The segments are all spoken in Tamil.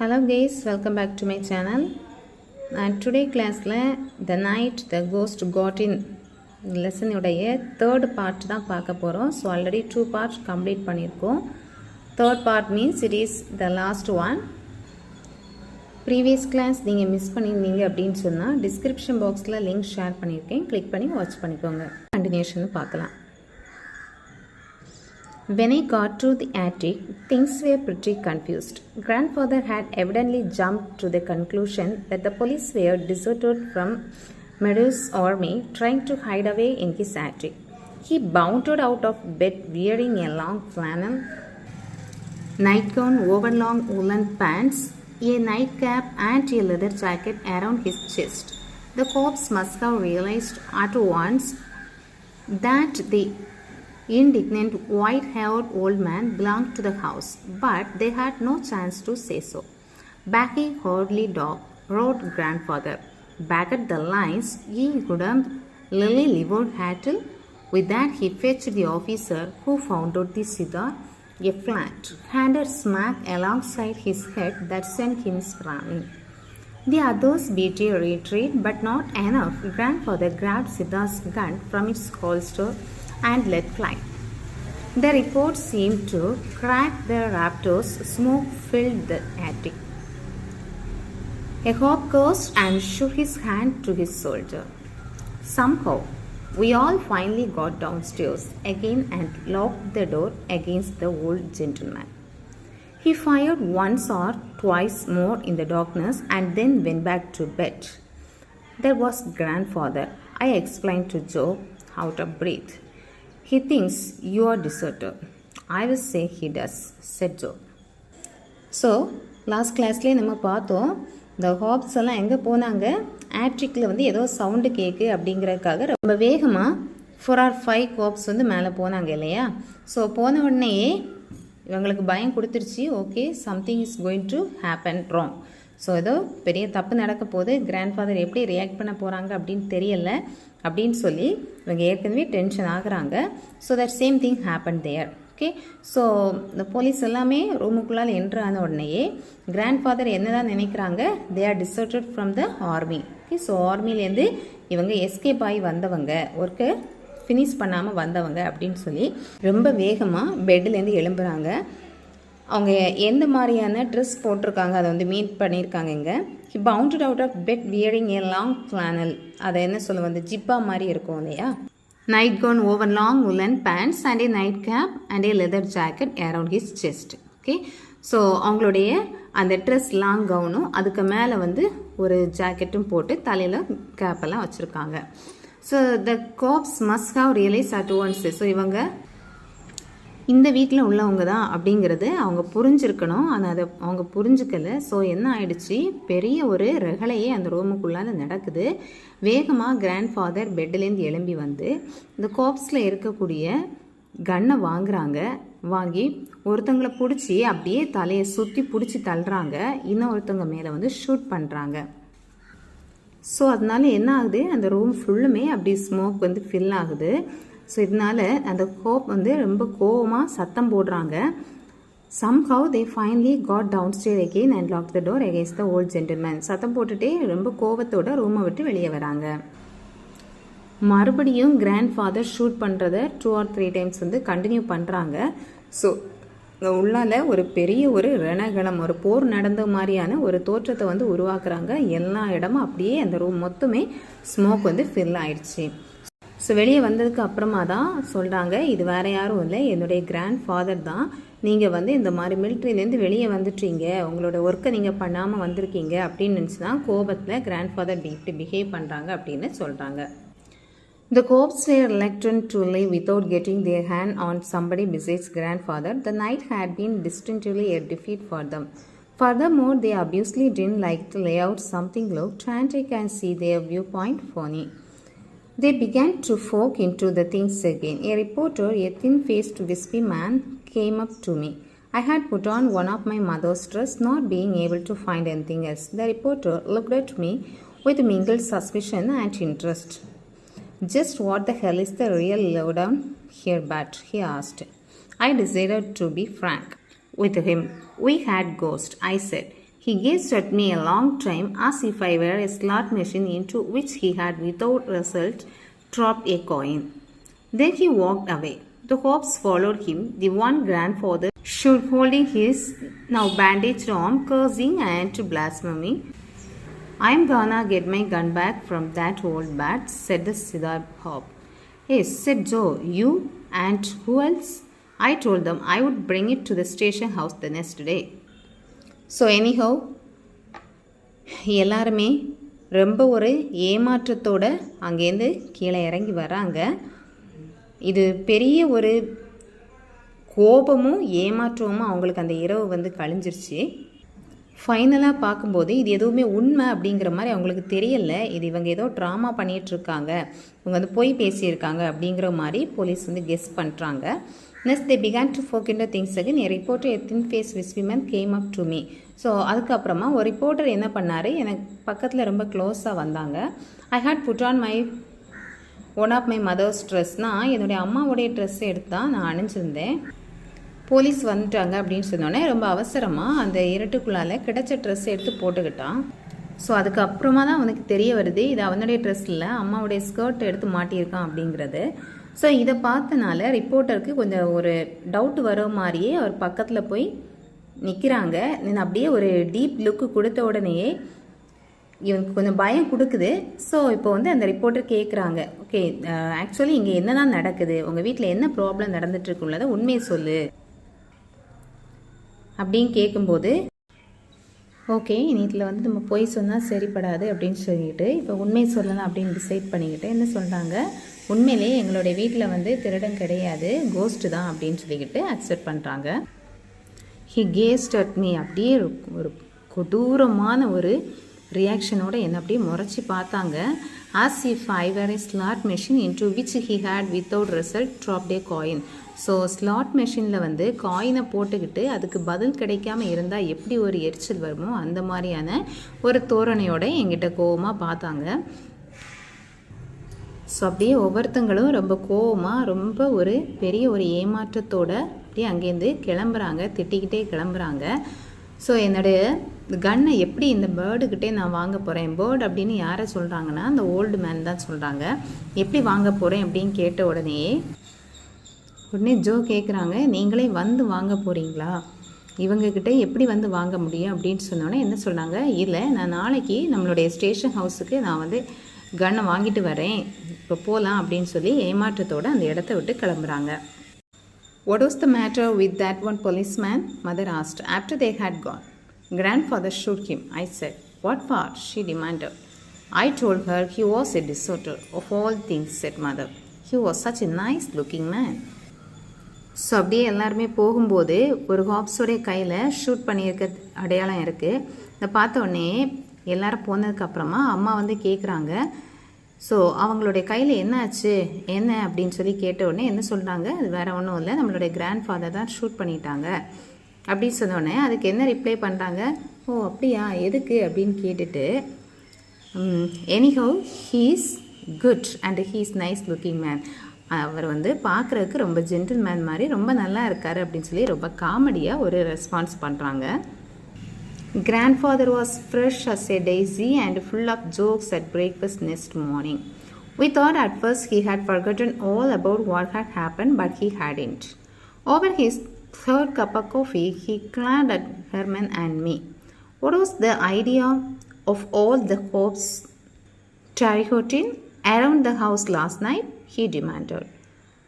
Hello guys, welcome back to my channel. Today class the night the ghost got in lesson உடைய third part தான் பார்க்க போறோம். So already 2 parts complete பண்ணிருக்கோம். Third part means it is the last one. Previous class நீங்க மிஸ் பண்ணிருந்தீங்க அப்படினு சொன்னா description boxல link share பண்ணிருக்கேன். click பண்ணி watch பண்ணிக்கோங்க. Continuation பார்க்கலாம். When I got to the attic, things were pretty confused. Grandfather had evidently jumped to the conclusion that the police were deserted from Meadows' army trying to hide away in his attic. He bounded out of bed wearing a long flannel nightgown over long woolen pants, a nightcap and a leather jacket around his chest. The cops must have realized at once that the indignant white-haired old man belonged to the house, but they had no chance to say so. Backy hardly wrote grandfather. Back at the lines, ye goodam lily-livered hattle. With that, he fetched the officer who found out the cigar, a flat, handed smack alongside his head that sent him sprawling. The others beat a retreat, but not enough. Grandfather grabbed Siddhar's gun from its holster and let fly. The report seemed to crack the raptors. Smoke filled the attic. A hawk cursed and shook his hand to his soldier. Somehow, we all finally got downstairs again and locked the door against the old gentleman. He fired once or twice more in the darkness and then went back to bed. There was grandfather. I explained to Joe, out of breath. He thinks you are deserter. I will say he does, said Joe. So, last classல நம்ம பார்த்தோம் the hops எல்லாம் எங்க போனாங்க atticல வந்து ஏதோ சவுண்ட் கேக்கு அப்படிங்கறதுக்காக ரொம்ப வேகமா 4 or 5 cops வந்து மேலே போனாங்க இல்லையா ஸோ போன உடனே இவங்களுக்கு பயம் கொடுத்துருச்சு okay something is going to happen wrong so ஏதோ பெரிய தப்பு நடக்க போது கிராண்ட்ஃபாதர் எப்படி ரியாக்ட் பண்ண போகிறாங்க அப்படின்னு தெரியல அப்படின்னு சொல்லி இவங்க ஏற்கனவே டென்ஷன் ஆகுறாங்க so that same thing happen there okay so இந்த போலீஸ் எல்லாமே ரூமுக்குள்ளால் என்ட்ரு ஆன உடனேயே கிராண்ட்ஃபாதர் என்னதான் நினைக்கிறாங்க they are deserted from the army okay so ஆர்மிலேருந்து இவங்க எஸ்கேப் ஆகி வந்தவங்க ஒர்க்கு ஃபினிஷ் பண்ணாமல் வந்தவங்க அப்படின்னு சொல்லி ரொம்ப வேகமாக பெட்லேருந்து எழும்புறாங்க அவங்க எந்த மாதிரியான ட்ரெஸ் போட்டிருக்காங்க அதை வந்து மீட் பண்ணியிருக்காங்க இங்கே he bounded out of bed wearing a long flannel அதை என்ன சொல்ல வந்து ஜிப்பா மாதிரி இருக்கும் இல்லையா night gown over long woollen pants and a night cap and a leather jacket around his chest okay so அவங்களுடைய அந்த ட்ரெஸ் லாங் கவுனும் அதுக்கு மேலே வந்து ஒரு ஜாக்கெட்டும் போட்டு தலையில் கேப்பெல்லாம் வச்சுருக்காங்க so the cops must have realise at once so இவங்க இந்த வீட்டில் உள்ளவங்க தான் அப்படிங்கிறது அவங்க புரிஞ்சிருக்கணும் ஆனால் அதை அவங்க புரிஞ்சுக்கல ஸோ என்ன ஆயிடுச்சு பெரிய ஒரு ரகலையே அந்த ரூமுக்குள்ளால நடக்குது வேகமாக கிராண்ட்ஃபாதர் பெட்லேருந்து எழும்பி வந்து இந்த கோப்ஸில் இருக்கக்கூடிய கன்னை வாங்கி ஒருத்தங்களை பிடிச்சி அப்படியே தலையை சுற்றி பிடிச்சி தள்ளுறாங்க இன்னொருத்தவங்க மேலே வந்து ஷூட் பண்ணுறாங்க ஸோ அதனால என்ன ஆகுது அந்த ரூம் ஃபுல்லுமே அப்படி ஸ்மோக் வந்து ஃபில் ஆகுது ஸோ இதனால அந்த கோப் வந்து ரொம்ப கோவமாக சத்தம் போடுறாங்க somehow they finally got downstairs again and locked the door against the old gentleman சத்தம் போட்டுட்டே ரொம்ப கோவத்தோட ரூமை விட்டு வெளியே வராங்க மறுபடியும் கிராண்ட்ஃபாதர் ஷூட் பண்ணுறத 2 or 3 டைம்ஸ் வந்து கண்டினியூ பண்ணுறாங்க ஸோ உள்ளால ஒரு பெரிய ஒரு ரணகலம் ஒரு போர் நடந்த மாதிரியான ஒரு தோற்றத்தை வந்து உருவாக்குறாங்க எல்லா இடமும் அப்படியே அந்த ரூம் மொத்தமே ஸ்மோக் வந்து ஃபில் ஆயிடுச்சு ஸோ வெளியே வந்ததுக்கு அப்புறமா தான் சொல்கிறாங்க இது வேறு யாரும் இல்லை என்னுடைய கிராண்ட்ஃபாதர் தான் நீங்கள் வந்து இந்த மாதிரி மிலிட்ரிலேருந்து வெளியே வந்துட்டீங்க உங்களோட ஒர்க்கை நீங்கள் பண்ணாமல் வந்திருக்கீங்க அப்படின்னு நினச்சி தான் கோபத்தில் கிராண்ட்ஃபாதர் இப்படி பிஹேவ் பண்ணுறாங்க அப்படின்னு சொல்கிறாங்க The cops were reluctant to leave without getting their hand on somebody besides grandfather. The night had been distinctly a defeat for them. Furthermore, they obviously didn't like to lay out something looked frantic and see their viewpoint phony. They began to fork into the things again. A reporter, a thin-faced, wispy man, came up to me. I had put on one of my mother's dress, not being able to find anything else. The reporter looked at me with mingled suspicion and interest. Just what the hell is the real lowdown here, Bat? He asked. I decided to be frank with him. We had ghost, I said. He gazed at me a long time as if I were a slot machine into which he had without result dropped a coin. Then he walked away. The Hobbs followed him, the one grandfather stood holding his now bandaged arm, cursing and blaspheming. "I'm gonna get my gun back from that old bat," said the Siddharth Hobb. "Yes," said Joe. "You? And who else?" "I told them I would bring it to the station house the next day." So anyhow எல்லாருமே ரொம்ப ஒரு ஏமாற்றத்தோடு அங்கேருந்து கீழே இறங்கி வராங்க. இது பெரிய ஒரு கோபமும் ஏமாற்றமும் அவங்களுக்கு அந்த இரவு வந்து கழிஞ்சிருச்சு. ஃபைனலாக பார்க்கும்போது இது எதுவுமே உண்மை அப்படிங்கிற மாதிரி அவங்களுக்கு தெரியலை. இது இவங்க ஏதோ ட்ராமா பண்ணிகிட்ருக்காங்க, இவங்க வந்து பொய் பேசியிருக்காங்க அப்படிங்கிற மாதிரி போலீஸ் வந்து கெஸ் பண்ணுறாங்க. Next, they began to forget the things again. A reporter, a thin-faced Swiss woman, came up to me. So அதுக்கப்புறமா ஒரு ரிப்போர்ட்டர் என்ன பண்ணார், எனக்கு பக்கத்தில் ரொம்ப க்ளோஸாக வந்தாங்க. I had put on one of my mother's ட்ரெஸ்னால் என்னுடைய அம்மாவுடைய ட்ரெஸ்ஸை எடுத்து தான் நான் அணிஞ்சிருந்தேன். போலீஸ் வந்துட்டாங்க அப்படின்னு சொன்னோடனே ரொம்ப அவசரமாக அந்த இருட்டுக்குள்ளால் கிடைச்ச ட்ரெஸ்ஸை எடுத்து போட்டுக்கிட்டான். ஸோ அதுக்கப்புறமா தான் அவனுக்கு தெரிய வருது இது அவனுடைய ட்ரெஸ் இல்லை, அம்மாவுடைய ஸ்கர்ட் எடுத்து மாட்டியிருக்கான் அப்படிங்கிறது. ஸோ இதை பார்த்தனால ரிப்போர்ட்டருக்கு கொஞ்சம் ஒரு டவுட் வர மாதிரியே அவர் பக்கத்தில் போய் நிற்கிறாங்க. அப்படியே ஒரு டீப் லுக்கு கொடுத்த உடனேயே இவனுக்கு கொஞ்சம் பயம் கொடுக்குது. ஸோ இப்போ வந்து அந்த ரிப்போர்ட்டர் கேட்குறாங்க, ஓகே ஆக்சுவலி இங்கே என்னதான் நடக்குது, உங்கள் வீட்டில் என்ன ப்ராப்ளம் நடந்துட்டுருக்குள்ளதை உண்மையை சொல்லு அப்படின்னு கேட்கும்போது, ஓகே இதில் வந்து நம்ம பொய் சொன்னால் சரிப்படாது அப்படின்னு சொல்லிட்டு இப்போ உண்மை சொல்லலாம் அப்படின்னு டிசைட் பண்ணிக்கிட்டு என்ன சொல்கிறாங்க, உண்மையிலேயே எங்களுடைய வீட்டில் வந்து திருடன் கிடையாது, கோஸ்ட்டு தான் அப்படின்னு சொல்லிக்கிட்டு அக்செப்ட் பண்ணுறாங்க. ஹி கேஸ்ட் அட் மீ, அப்படியே ஒரு கொடூரமான ஒரு ரியாக்ஷனோட என்னை அப்படியே முறைச்சி பார்த்தாங்க. As if I were a slot machine into which he had without result dropped a coin. So slot மெஷினில் வந்து காயினை போட்டுக்கிட்டு அதுக்கு பதில் கிடைக்காம இருந்தால் எப்படி ஒரு எரிச்சல் வருமோ அந்த மாதிரியான ஒரு தோரணையோட எங்கிட்ட கோவமாக பார்த்தாங்க. ஸோ அப்படியே ஒவ்வொருத்தங்களும் ரொம்ப கோவமாக ரொம்ப ஒரு பெரிய ஒரு ஏமாற்றத்தோடு அப்படியே அங்கேருந்து கிளம்புறாங்க, திட்டிக்கிட்டே கிளம்புறாங்க. ஸோ என்னுடைய கன்னை எப்படி இந்த பேர்டுக்கிட்டே நான் வாங்க போகிறேன், பேர்டு அப்படின்னு யாரை சொல்கிறாங்கன்னா அந்த ஓல்டு மேன் தான் சொல்கிறாங்க. எப்படி வாங்க போகிறேன் அப்படின்னு கேட்ட உடனே ஜோ கேட்குறாங்க, நீங்களே வந்து வாங்க போகிறீங்களா, இவங்கக்கிட்ட எப்படி வந்து வாங்க முடியும் அப்படின்னு சொன்னோன்னே என்ன சொல்கிறாங்க, இல்லை நான் நாளைக்கு நம்மளுடைய ஸ்டேஷன் ஹவுஸுக்கு நான் வந்து கன்னை வாங்கிட்டு வரேன், இப்போ போகலாம் அப்படின்னு சொல்லி ஏமாற்றத்தோடு அந்த இடத்த விட்டு கிளம்புறாங்க. What was the matter with that one policeman? Mother asked after they had gone. Grandfather shook him. I said, what for? She demanded. I told her he was a deserter. Of all things, said mother. He was such a nice looking man. So அப்படியே எல்லாருமே போகும்போது ஒரு ஹாப்ஸோடைய கையில் ஷூட் பண்ணியிருக்க அடையாளம் இருக்குது. இதை பார்த்த உடனே எல்லோரும் போனதுக்கப்புறமா அம்மா வந்து கேட்குறாங்க, ஸோ அவங்களுடைய கையில் என்ன ஆச்சு என்ன அப்படின்னு சொல்லி கேட்ட உடனே என்ன சொல்கிறாங்க, அது வேறு ஒன்றும் இல்லை, நம்மளுடைய கிராண்ட் ஃபாதர் தான் ஷூட் பண்ணிட்டாங்க அப்படின்னு சொன்னோடனே அதுக்கு என்ன ரிப்ளை பண்ணுறாங்க, ஓ அப்படியா எதுக்கு அப்படின்னு கேட்டுட்டு, anyhow he is good and he is nice looking man, அவர் வந்து பார்க்குறதுக்கு ரொம்ப ஜென்டில் மேன் மாதிரி ரொம்ப நல்லா இருக்கார் அப்படின்னு சொல்லி ரொம்ப காமெடியாக ஒரு ரெஸ்பான்ஸ் பண்ணுறாங்க. Grandfather was fresh as a daisy and full of jokes at breakfast next morning. We thought at first he had forgotten all about what had happened, but he hadn't. Over his third cup of coffee, he glared at Herman and me. What was the idea of all the hopes trotting around the house last night? He demanded.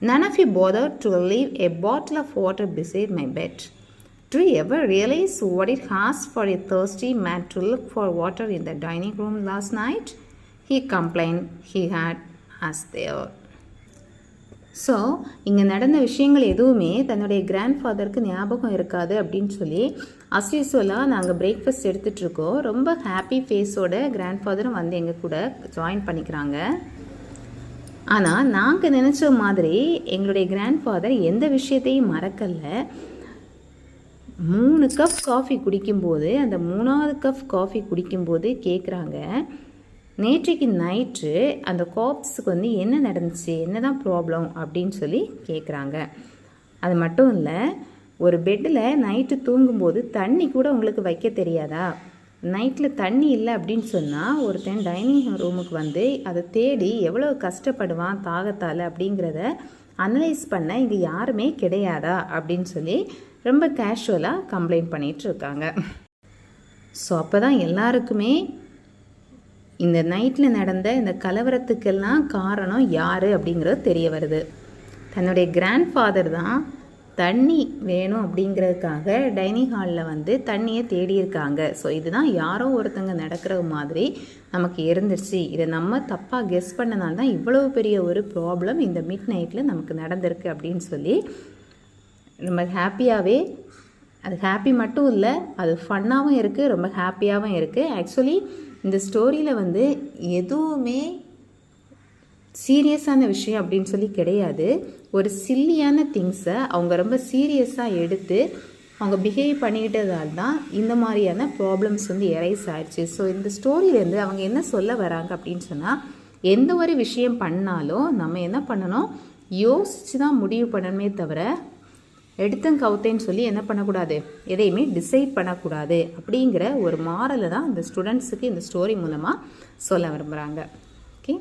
None of you bothered to leave a bottle of water beside my bed. Do you ever realize what it costs for a thirsty man to look for water in the dining room last night? He complained he had us there. So இங்கே நடந்த விஷயங்கள் எதுவுமே தன்னுடைய கிராண்ட்ஃபாதருக்கு ஞாபகம் இருக்காது அப்படின்னு சொல்லி அஸ்யூஸ்வலாக நாங்கள் பிரேக்ஃபாஸ்ட் எடுத்துகிட்ருக்கோம். ரொம்ப ஹாப்பி ஃபேஸோட கிராண்ட்ஃபாதரும் வந்து எங்கள் கூட ஜாயின் பண்ணிக்கிறாங்க. ஆனால் நாங்கள் நினச்ச மாதிரி எங்களுடைய கிராண்ட்ஃபாதர் எந்த விஷயத்தையும் மறக்கலை. 3 கப் காஃபி குடிக்கும்போது அந்த 3ஆவது கப் காஃபி குடிக்கும்போது கேட்குறாங்க, நேற்றைக்கு நைட்டு அந்த காப்ஸுக்கு வந்து என்ன நடந்துச்சு, என்ன தான் ப்ராப்ளம் அப்படின்னு சொல்லி கேட்குறாங்க. அது மட்டும் இல்லை, ஒரு பெட்டில் நைட்டு தூங்கும்போது தண்ணி கூட உங்களுக்கு வைக்க தெரியாதா? நைட்டில் தண்ணி இல்லை அப்படின்னு சொன்னால் ஒருத்தன் டைனிங் ரூமுக்கு வந்து அதை தேடி எவ்வளோ கஷ்டப்படுவான் தாகத்தால் அப்படிங்கிறத அனலைஸ் பண்ண இங்கே யாருமே கிடையாதா அப்படின்னு சொல்லி ரொம்ப கேஷுவலாக கம்ப்ளைண்ட் பண்ணிகிட்டு இருக்காங்க. ஸோ அப்போ தான் எல்லாருக்குமே இந்த நைட்டில் நடந்த இந்த கலவரத்துக்கெல்லாம் காரணம் யார் அப்படிங்கிறது தெரிய வருது. தன்னுடைய கிராண்ட் ஃபாதர் தான் தண்ணி வேணும் அப்படிங்கிறதுக்காக டைனிங் ஹாலில் வந்து தண்ணியை தேடியிருக்காங்க. ஸோ இதுதான் யாரோ ஒருத்தங்க நடக்கிற மாதிரி நமக்கு இருந்துருச்சு. இதை நம்ம தப்பாக கெஸ் பண்ணனால தான் இவ்வளவு பெரிய ஒரு ப்ராப்ளம் இந்த மிட் நைட்டில் நமக்கு நடந்திருக்கு அப்படின்னு சொல்லி ரொம்ப ஹாப்பியாகவே, அது ஹாப்பி மட்டும் இல்லை, அது ஃபன்னாகவும் இருக்குது, ரொம்ப ஹாப்பியாகவும் இருக்குது. ஆக்சுவலி இந்த ஸ்டோரியில் வந்து எதுவுமே சீரியஸான விஷயம் அப்படின்னு சொல்லி கிடையாது. ஒரு சில்லியான திங்ஸை அவங்க ரொம்ப சீரியஸாக எடுத்து அவங்க பிஹேவ் பண்ணிக்கிட்டதால் தான் இந்த மாதிரியான ப்ராப்ளம்ஸ் வந்து எரைஸ் ஆயிடுச்சு. ஸோ இந்த ஸ்டோரியிலேருந்து அவங்க என்ன சொல்ல வராங்க அப்படின்னு சொன்னால், எந்த ஒரு விஷயம் பண்ணாலும் நம்ம என்ன பண்ணணும், யோசித்து தான் முடிவு பண்ணணுமே தவிர எடுத்தங்கவுத்தேன்னு சொல்லி என்ன பண்ணக்கூடாது, எதையுமே டிசைட் பண்ணக்கூடாது அப்படிங்கிற ஒரு மாரலை தான் இந்த ஸ்டூடெண்ட்ஸுக்கு இந்த ஸ்டோரி மூலமாக சொல்ல விரும்புகிறாங்க. ஓகே.